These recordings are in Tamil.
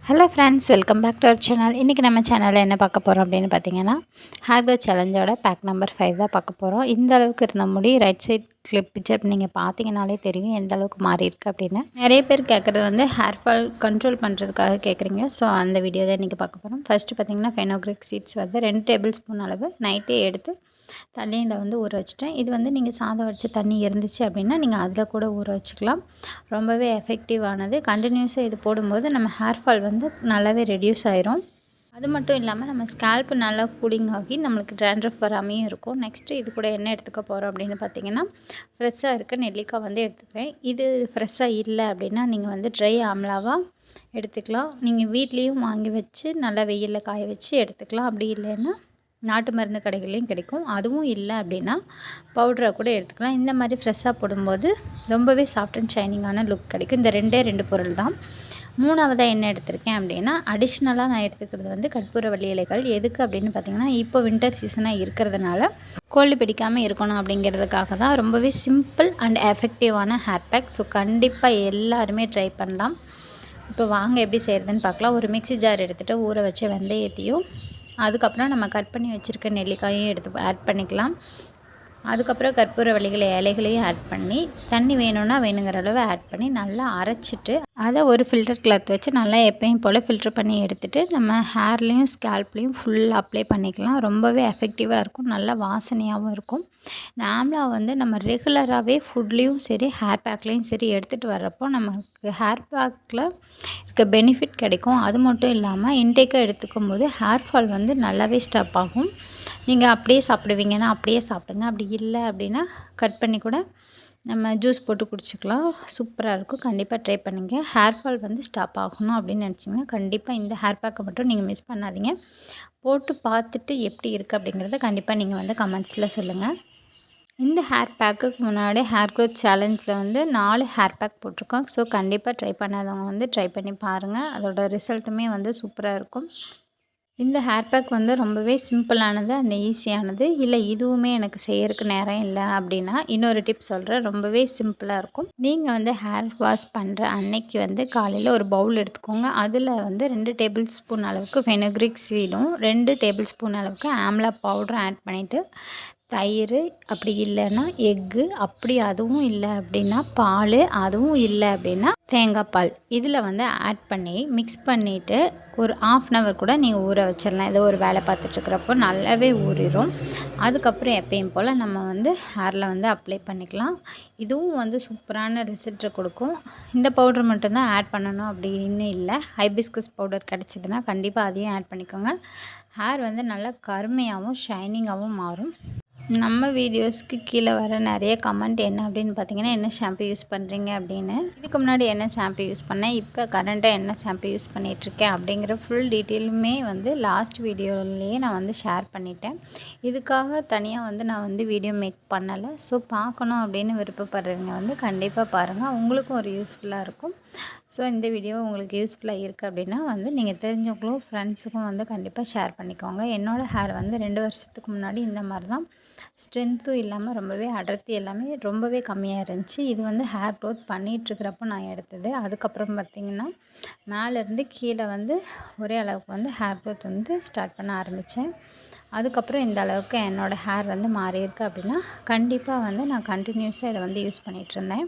Hello friends, welcome back to our channel. இன்றைக்கி நம்ம சேனலில் என்ன பார்க்க போகிறோம் அப்படின்னு பார்த்தீங்கன்னா, ஹேர் க்ரோத் சேலஞ்சோட பேக் நம்பர் 5 தான் பார்க்க போகிறோம். இந்த அளவுக்கு இருந்த முடி ரைட் சைட் கிளிப் பிக்சர் நீங்கள் பார்த்தீங்கனாலே தெரியும் எந்த அளவுக்கு மாறி இருக்குது அப்படின்னு. நிறைய பேர் கேட்குறது வந்து ஹேர் ஃபால் கண்ட்ரோல் பண்ணுறதுக்காக கேட்குறீங்க. ஸோ அந்த வீடியோ தான் இன்றைக்கி பார்க்க போகிறோம். ஃபஸ்ட்டு பார்த்தீங்கன்னா, ஃபெனோக்ரிக் சீட்ஸ் வந்து 2 டேபிள் ஸ்பூன் அளவு நைட்டே எடுத்து தண்ணியில் வந்து ஊற வச்சுட்டேன். இது வந்து நீங்கள் சாதம் வடித்த தண்ணி இருந்துச்சு அப்படின்னா நீங்கள் அதில் கூட ஊற வச்சுக்கலாம். ரொம்பவே எஃபெக்டிவானது. கண்டினியூஸாக இது போடும்போது நம்ம ஹேர் ஃபால் வந்து நல்லாவே ரெடியூஸ் ஆயிரும். அது மட்டும் இல்லாமல் நம்ம ஸ்கேல்ப்பு நல்லா கூலிங் ஆகி நம்மளுக்கு ட்ராண்ட்ரஃப் வராமையும் இருக்கும். நெக்ஸ்ட்டு இது கூட என்ன எடுத்துக்க போகிறோம் அப்படின்னு பார்த்தீங்கன்னா, ஃப்ரெஷ்ஷாக இருக்க நெல்லிக்காய் வந்து எடுத்துக்கிறேன். இது ஃப்ரெஷ்ஷாக இல்லை அப்படின்னா நீங்கள் வந்து ட்ரை ஆம்லாவாக எடுத்துக்கலாம். நீங்கள் வீட்லேயும் வாங்கி வச்சு நல்லா வெயிலில் காய வச்சு எடுத்துக்கலாம். அப்படி இல்லைன்னா நாட்டு மருந்து கடைகள்லையும் கிடைக்கும். அதுவும் இல்லை அப்படின்னா பவுடராக கூட எடுத்துக்கலாம். இந்த மாதிரி ஃப்ரெஷ்ஷாக போடும்போது ரொம்பவே சாஃப்ட் அண்ட் ஷைனிங்கான லுக் கிடைக்கும். இந்த 2 பொருள் தான். மூணாவதாக என்ன எடுத்திருக்கேன் அப்படின்னா, அடிஷ்னலாக நான் எடுத்துக்கிறது வந்து கற்பூரவள்ளி இலைகள். எதுக்கு அப்படின்னு பார்த்தீங்கன்னா, இப்போ வின்டர் சீசனாக இருக்கிறதுனால கோல்டு பிடிக்காமல் இருக்கணும் அப்படிங்கிறதுக்காக தான். ரொம்பவே சிம்பிள் அண்ட் எஃபெக்டிவான ஹேர் பேக். ஸோ கண்டிப்பாக எல்லாருமே ட்ரை பண்ணலாம். இப்போ வாங்க எப்படி செய்கிறதுன்னு பார்க்கலாம். ஒரு மிக்ஸி ஜார் எடுத்துகிட்டு ஊற வச்ச வெந்தயத்தையும் அதுக்கப்புறம் நம்ம கட் பண்ணி வச்சுருக்க நெல்லிக்காயும் எடுத்து ஆட் பண்ணிக்கலாம். அதுக்கப்புறம் கற்பூரவள்ளிகள் இலைகளையும் ஆட் பண்ணி தண்ணி வேணும்னா வேணுங்கிற அளவு ஆட் பண்ணி நல்லா அரைச்சிட்டு அதை ஒரு ஃபில்டர் கிளாத் வச்சு நல்லா எப்பயும் போல் ஃபில்ட்ரு பண்ணி எடுத்துகிட்டு நம்ம ஹேர்லேயும் ஸ்கேல்ப்லேயும் ஃபுல்லாக அப்ளை பண்ணிக்கலாம். ரொம்பவே எஃபெக்டிவாக இருக்கும். நல்லா வாசனையாகவும் இருக்கும். இந்த ஆம்லா வந்து நம்ம ரெகுலராகவே ஃபுட்லேயும் சரி ஹேர் பேக்லேயும் சரி எடுத்துகிட்டு வர்றப்போ நமக்கு ஹேர் பேக்கில் இருக்க பெனிஃபிட் கிடைக்கும். அது மட்டும் இல்லாமல் இன்டேக்காக எடுத்துக்கும் போது ஹேர் ஃபால் வந்து நல்லாவே ஸ்டாப் ஆகும். நீங்கள் அப்படியே சாப்பிடுவீங்கன்னா அப்படியே சாப்பிடுங்க. அப்படி இல்லை அப்படின்னா கட் பண்ணி கூட நம்ம ஜூஸ் போட்டு குடிச்சிக்கலாம். சூப்பராக இருக்கும். கண்டிப்பாக ட்ரை பண்ணுங்கள். ஹேர் ஃபால் வந்து ஸ்டாப் ஆகணும் அப்படின்னு நினச்சிங்கன்னா கண்டிப்பாக இந்த ஹேர் பேக்கை மட்டும் நீங்கள் மிஸ் பண்ணாதீங்க. போட்டு பார்த்துட்டு எப்படி இருக்குது அப்படிங்கிறத கண்டிப்பாக நீங்கள் வந்து கமெண்ட்ஸில் சொல்லுங்கள். இந்த ஹேர் பேக்குக்கு முன்னாடி ஹேர் க்ரோத் சேலஞ்சில் வந்து 4 ஹேர் பேக் போட்டிருக்கோம். ஸோ கண்டிப்பாக ட்ரை பண்ணாதவங்க வந்து ட்ரை பண்ணி பாருங்கள். அதோட ரிசல்ட்டுமே வந்து சூப்பராக இருக்கும். இந்த ஹேர் பேக் வந்து ரொம்பவே சிம்பிளானது அண்ட் ஈஸியானது. இல்லை இதுவுமே எனக்கு செய்யறதுக்கு நேரம் இல்லை அப்படின்னா இன்னொரு டிப் சொல்கிறேன். ரொம்பவே சிம்பிளாக இருக்கும். நீங்கள் வந்து ஹேர் வாஷ் பண்ணுற அன்னைக்கு வந்து காலையில் ஒரு பவுல் எடுத்துக்கோங்க. அதில் வந்து 2 டேபிள் ஸ்பூன் அளவுக்கு ஃபெனோக்ரிக் சீடும் 2 டேபிள் ஸ்பூன் அளவுக்கு ஆம்லா பவுடரும் ஆட் பண்ணிவிட்டு தயிர், அப்படி இல்லைன்னா எக்கு, அப்படி அதுவும் இல்லை அப்படின்னா பால், அதுவும் இல்லை அப்படின்னா தேங்காய் பால் இதில் வந்து ஆட் பண்ணி மிக்ஸ் பண்ணிவிட்டு ஒரு 1/2 hour கூட நீங்கள் ஊற வச்சிடலாம். ஏதோ ஒரு வேலை பார்த்துட்ருக்கிறப்போ நல்லாவே ஊறிடும். அதுக்கப்புறம் எப்பயும் போல் நம்ம வந்து ஹேரில் வந்து அப்ளை பண்ணிக்கலாம். இதுவும் வந்து சூப்பரான ரிசல்ட்டை கொடுக்கும். இந்த பவுடர் மட்டும்தான் ஆட் பண்ணணும் அப்படின்னு இல்லை. ஹைபிஸ்கஸ் பவுடர் கிடச்சிதுன்னா கண்டிப்பாக அதையும் ஆட் பண்ணிக்கோங்க. ஹேர் வந்து நல்லா கருமையாகவும் ஷைனிங்காகவும் மாறும். நம்ம வீடியோஸ்க்கு கீழே வர நிறைய கமெண்ட் என்ன அப்படின்னு பார்த்தீங்கன்னா, என்ன ஷாம்பு யூஸ் பண்ணுறீங்க அப்படின்னு. இதுக்கு முன்னாடி என்ன ஷாம்பு யூஸ் பண்ணேன், இப்போ கரண்ட்டாக என்ன ஷாம்பு யூஸ் பண்ணிகிட்ருக்கேன் அப்படிங்கிற ஃபுல் டீட்டெயிலுமே வந்து லாஸ்ட் வீடியோலேயே நான் வந்து ஷேர் பண்ணிட்டேன். இதுக்காக தனியாக வந்து நான் வந்து வீடியோ மேக் பண்ணலை. ஸோ பார்க்கணும் அப்படின்னு விருப்பப்படுறவங்க வந்து கண்டிப்பாக பாருங்கள். உங்களுக்கும் ஒரு யூஸ்ஃபுல்லாக இருக்கும். ஸோ இந்த வீடியோ உங்களுக்கு யூஸ்ஃபுல்லாக இருக்குது அப்படின்னா வந்து நீங்கள் தெரிஞ்சவங்களும் ஃப்ரெண்ட்ஸுக்கும் வந்து கண்டிப்பாக ஷேர் பண்ணிக்கோங்க. என்னோடய ஹேர் வந்து 2 வருஷத்துக்கு முன்னாடி இந்த மாதிரி தான் ஸ்ட்ரென்த்தும் இல்லாமல் ரொம்பவே அடர்த்தி எல்லாமே ரொம்பவே கம்மியாக இருந்துச்சு. இது வந்து ஹேர் க்ரோத் பண்ணிகிட்ருக்கிறப்போ நான் எடுத்தது. அதுக்கப்புறம் பார்த்திங்கன்னா மேலேருந்து கீழே வந்து ஒரே அளவுக்கு வந்து ஹேர் க்ரோத் வந்து ஸ்டார்ட் பண்ண ஆரம்பித்தேன். அதுக்கப்புறம் இந்த அளவுக்கு என்னோடய ஹேர் வந்து மாறியிருக்கு அப்படின்னா கண்டிப்பாக வந்து நான் கண்டினியூஸாக இதை வந்து யூஸ் பண்ணிகிட்ருந்தேன்.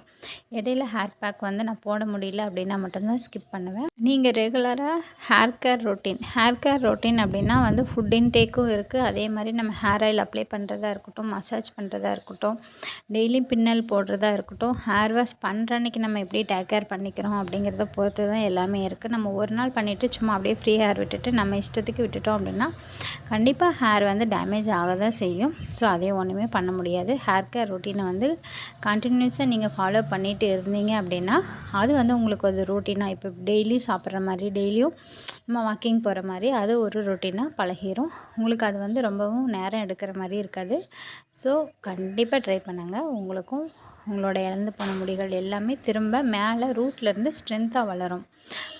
இடையில ஹேர் பேக் வந்து நான் போட முடியல அப்படின்னா மட்டும்தான் ஸ்கிப் பண்ணுவேன். நீங்கள் ரெகுலராக ஹேர் கேர் ரொட்டீன் அப்படின்னா வந்து ஃபுட் இன்டேக்கும் இருக்குது. அதே மாதிரி நம்ம ஹேர் ஆயில் அப்ளை பண்ணுறதா இருக்கட்டும், மசாஜ் பண்ணுறதா இருக்கட்டும், டெய்லியும் பின்னல் போடுறதா இருக்கட்டும், ஹேர் வாஷ் பண்ணுற அன்றைக்கி நம்ம எப்படி டேக் கேர் பண்ணிக்கிறோம் அப்படிங்கிறத பொறுத்து தான் எல்லாமே இருக்குது. நம்ம ஒரு நாள் பண்ணிவிட்டு சும்மா அப்படியே ஃப்ரீ ஹேர் விட்டுட்டு நம்ம இஷ்டத்துக்கு விட்டுட்டோம் அப்படின்னா கண்டிப்பாக ஹேர் வந்து டேமேஜ் ஆக தான் செய்யும். ஸோ அதே ஒன்றுமே பண்ண முடியாது. ஹேர் கேர் ரொட்டீனை வந்து கண்டினியூஸாக நீங்கள் ஃபாலோ பண்ணிகிட்டு இருந்தீங்க அப்படின்னா அது வந்து உங்களுக்கு ஒரு ரொட்டீனாக இப்போ டெய்லி சாப்பிட்ற மாதிரி டெய்லியும் நம்ம வாக்கிங் போகிற மாதிரி அது ஒரு ரொட்டீனாக பழகிரும். உங்களுக்கு அது வந்து ரொம்பவும் நேரம் எடுக்கிற மாதிரி இருக்காது. ஸோ கண்டிப்பாக ட்ரை பண்ணுங்கள். உங்களுக்கும் உங்களோட இழந்து போன முடிகள் எல்லாமே திரும்ப மேலே ரூட்லேருந்து ஸ்ட்ரென்த்தாக வளரும்.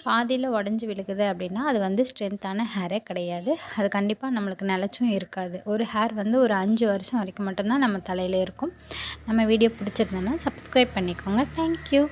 பாதியில் உடஞ்சி விழுகுது அப்படின்னா அது வந்து ஸ்ட்ரென்த்தான ஹேரே கிடையாது. அது கண்டிப்பாக நம்மளுக்கு நிலச்சும் இருக்காது. ஒரு ஹேர் வந்து ஒரு 5 வருஷம் வரைக்கும் மட்டும்தான் நம்ம தலையில் இருக்கும். நம்ம வீடியோ பிடிச்சிருந்தேன்னா சப்ஸ்கிரைப் பண்ணிக்கோங்க. தேங்க்யூ.